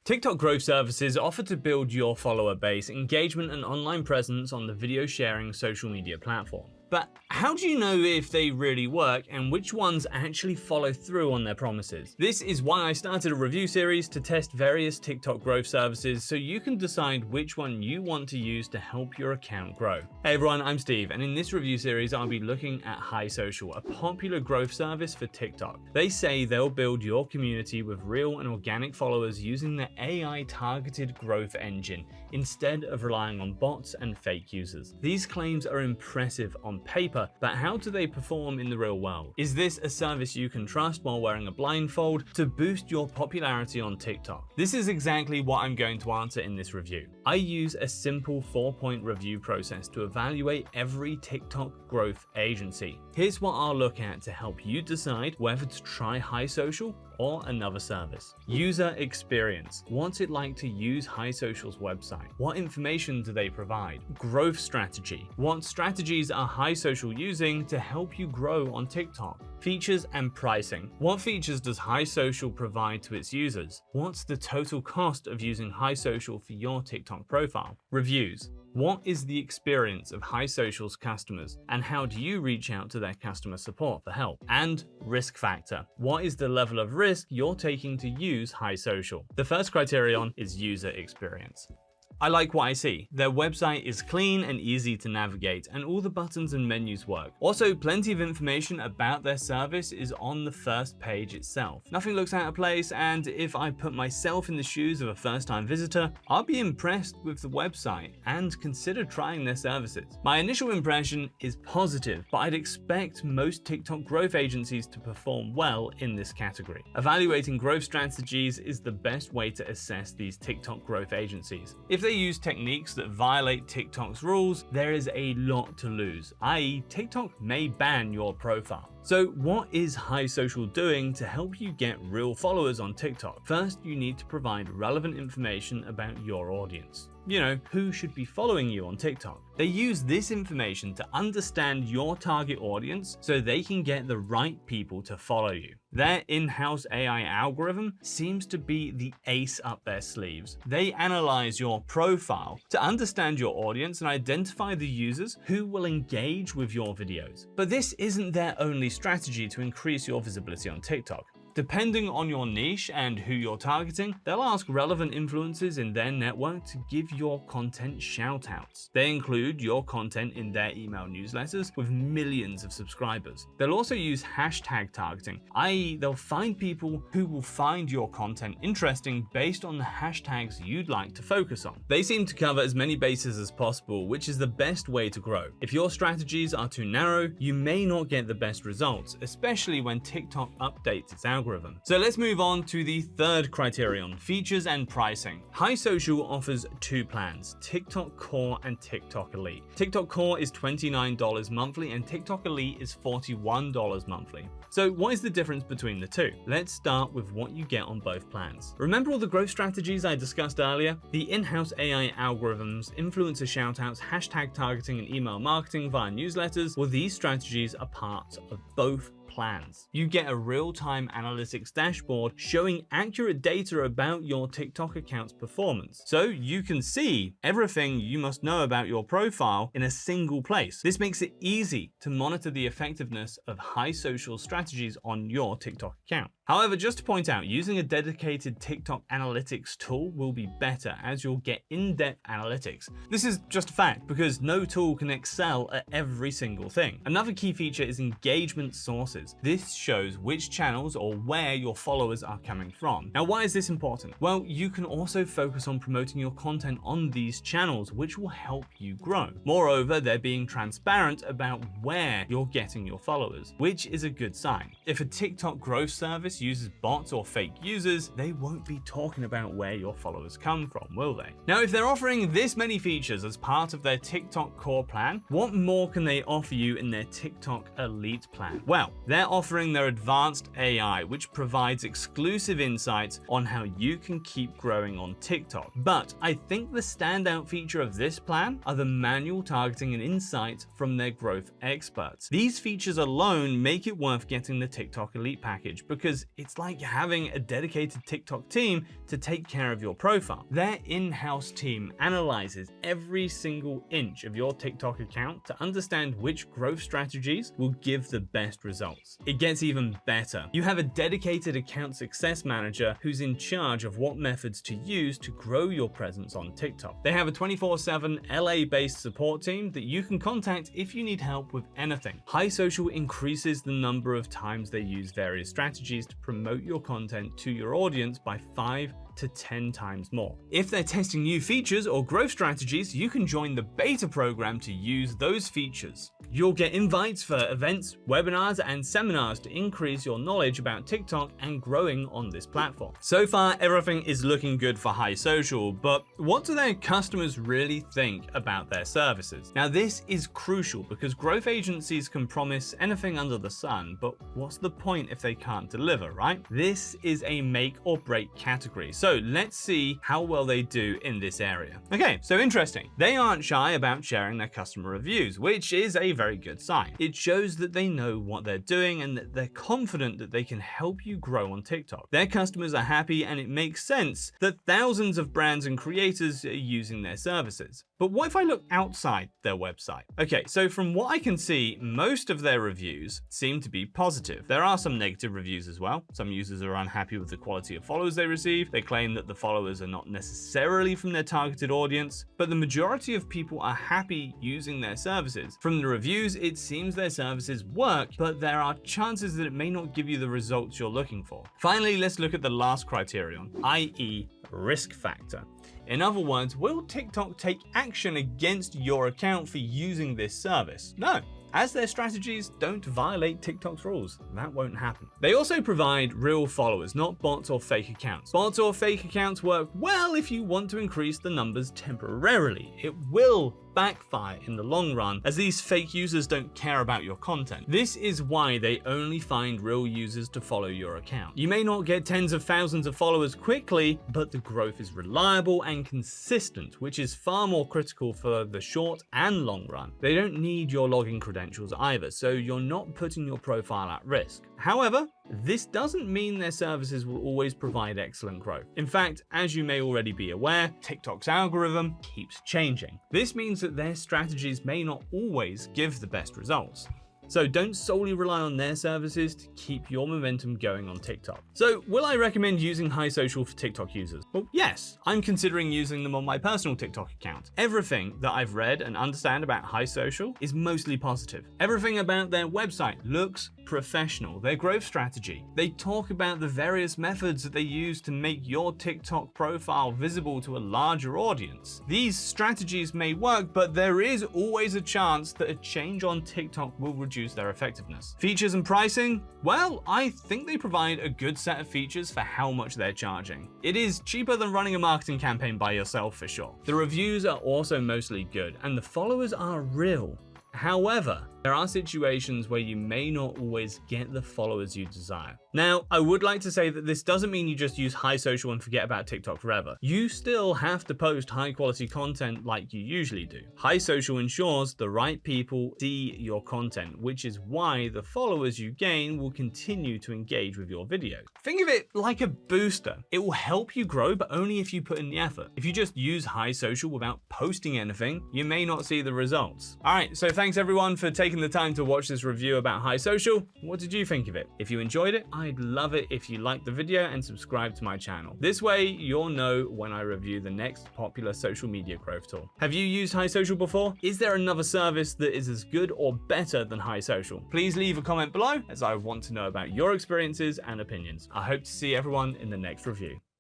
TikTok growth services offer to build your follower base, engagement, and online presence on the video sharing social media platform. But how do you know if they really work and which ones actually follow through on their promises? This is why I started a review series to test various TikTok growth services so you can decide which one you want to use to help your account grow. Hey everyone, I'm Steve, and in this review series I'll be looking at HiSocial, a popular growth service for TikTok. They say they'll build your community with real and organic followers using the AI targeted growth engine instead of relying on bots and fake users. These claims are impressive on paper, but how do they perform in the real world? Is this a service you can trust while wearing a blindfold to boost your popularity on TikTok? This is exactly what I'm going to answer in this review. I use a simple 4-point review process to evaluate every TikTok growth agency. Here's what I'll look at to help you decide whether to try HiSocial or another service. User experience. What's it like to use HiSocial's website? What information do they provide? Growth strategy. What strategies are HiSocial using to help you grow on TikTok? Features and pricing. What features does HiSocial provide to its users? What's the total cost of using HiSocial for your TikTok profile? Reviews. What is the experience of HiSocial's customers, and how do you reach out to their customer support for help? And risk factor. What is the level of risk you're taking to use HiSocial? The first criterion is user experience. I like what I see. Their website is clean and easy to navigate, and all the buttons and menus work. Also, plenty of information about their service is on the first page itself. Nothing looks out of place, and if I put myself in the shoes of a first-time visitor, I'll be impressed with the website and consider trying their services. My initial impression is positive, but I'd expect most TikTok growth agencies to perform well in this category. Evaluating growth strategies is the best way to assess these TikTok growth agencies. If they use techniques that violate TikTok's rules, there is a lot to lose, i.e. TikTok may ban your profile. So what is HiSocial doing to help you get real followers on TikTok? First, you need to provide relevant information about your audience. You know, who should be following you on TikTok? They use this information to understand your target audience so they can get the right people to follow you. Their in-house AI algorithm seems to be the ace up their sleeves. They analyze your profile to understand your audience and identify the users who will engage with your videos. But this isn't their only strategy to increase your visibility on TikTok. Depending on your niche and who you're targeting, they'll ask relevant influencers in their network to give your content shoutouts. They include your content in their email newsletters with millions of subscribers. They'll also use hashtag targeting, i.e. they'll find people who will find your content interesting based on the hashtags you'd like to focus on. They seem to cover as many bases as possible, which is the best way to grow. If your strategies are too narrow, you may not get the best results, especially when TikTok updates its algorithm. So let's move on to the third criterion, features and pricing. HiSocial offers two plans, TikTok Core and TikTok Elite. TikTok Core is $29 monthly and TikTok Elite is $41 monthly. So what is the difference between the two? Let's start with what you get on both plans. Remember all the growth strategies I discussed earlier? The in-house AI algorithms, influencer shoutouts, hashtag targeting, and email marketing via newsletters? Well, these strategies are part of both plans. You get a real-time analytics dashboard showing accurate data about your TikTok account's performance. So you can see everything you must know about your profile in a single place. This makes it easy to monitor the effectiveness of HiSocial strategies on your TikTok account. However, just to point out, using a dedicated TikTok analytics tool will be better as you'll get in-depth analytics. This is just a fact because no tool can excel at every single thing. Another key feature is engagement sources. This shows which channels or where your followers are coming from. Now, why is this important? Well, you can also focus on promoting your content on these channels, which will help you grow. Moreover, they're being transparent about where you're getting your followers, which is a good sign. If a TikTok growth service uses bots or fake users, they won't be talking about where your followers come from, will they? Now, if they're offering this many features as part of their TikTok Core plan, what more can they offer you in their TikTok Elite plan? Well, they're offering their advanced AI, which provides exclusive insights on how you can keep growing on TikTok. But I think the standout feature of this plan are the manual targeting and insights from their growth experts. These features alone make it worth getting the TikTok Elite package because because it's like having a dedicated TikTok team to take care of your profile. Their in-house team analyzes every single inch of your TikTok account to understand which growth strategies will give the best results. It gets even better. You have a dedicated account success manager who's in charge of what methods to use to grow your presence on TikTok. They have a 24/7 LA-based support team that you can contact if you need help with anything. High Social increases the number of times they use various strategies to promote your content to your audience by 5 to 10 times more. If they're testing new features or growth strategies, you can join the beta program to use those features. You'll get invites for events, webinars, and seminars to increase your knowledge about TikTok and growing on this platform. So far, everything is looking good for High Social, but what do their customers really think about their services? Now, this is crucial because growth agencies can promise anything under the sun, but what's the point if they can't deliver, right? This is a make or break category. So let's see how well they do in this area. Okay, so interesting. They aren't shy about sharing their customer reviews, which is a very good sign. It shows that they know what they're doing and that they're confident that they can help you grow on TikTok. Their customers are happy, and it makes sense that thousands of brands and creators are using their services. But what if I look outside their website? Okay, so from what I can see, most of their reviews seem to be positive. There are some negative reviews as well. Some users are unhappy with the quality of followers they receive. They claim that the followers are not necessarily from their targeted audience, but the majority of people are happy using their services. From the reviews, it seems their services work, but there are chances that it may not give you the results you're looking for. Finally, let's look at the last criterion, i.e. risk factor. In other words, will TikTok take action against your account for using this service? No. As their strategies don't violate TikTok's rules, that won't happen. They also provide real followers, not bots or fake accounts. Bots or fake accounts work well if you want to increase the numbers temporarily. It will backfire in the long run, as these fake users don't care about your content. This is why they only find real users to follow your account. You may not get tens of thousands of followers quickly, but the growth is reliable and consistent, which is far more critical for the short and long run. They don't need your login credentials either, so you're not putting your profile at risk. However, this doesn't mean their services will always provide excellent growth. In fact, as you may already be aware, TikTok's algorithm keeps changing. This means that their strategies may not always give the best results. So don't solely rely on their services to keep your momentum going on TikTok. So will I recommend using High Social for TikTok users? Well, yes, I'm considering using them on my personal TikTok account. Everything that I've read and understand about High Social is mostly positive. Everything about their website looks professional. Their growth strategy. They talk about the various methods that they use to make your TikTok profile visible to a larger audience. These strategies may work, but there is always a chance that a change on TikTok will reduce their effectiveness. Features and pricing? Well, I think they provide a good set of features for how much they're charging. It is cheaper than running a marketing campaign by yourself for sure. The reviews are also mostly good, and the followers are real. However, there are situations where you may not always get the followers you desire. Now, I would like to say that this doesn't mean you just use High Social and forget about TikTok forever. You still have to post high quality content like you usually do. High Social ensures the right people see your content, which is why the followers you gain will continue to engage with your videos. Think of it like a booster. It will help you grow, but only if you put in the effort. If you just use High Social without posting anything, you may not see the results. All right, so thanks everyone for taking the time to watch this review about High Social. What did you think of it? If you enjoyed it, I'd love it if you liked the video and subscribe to my channel. This way, you'll know when I review the next popular social media growth tool. Have you used High Social before? Is there another service that is as good or better than High Social? Please leave a comment below, as I want to know about your experiences and opinions. I hope to see everyone in the next review.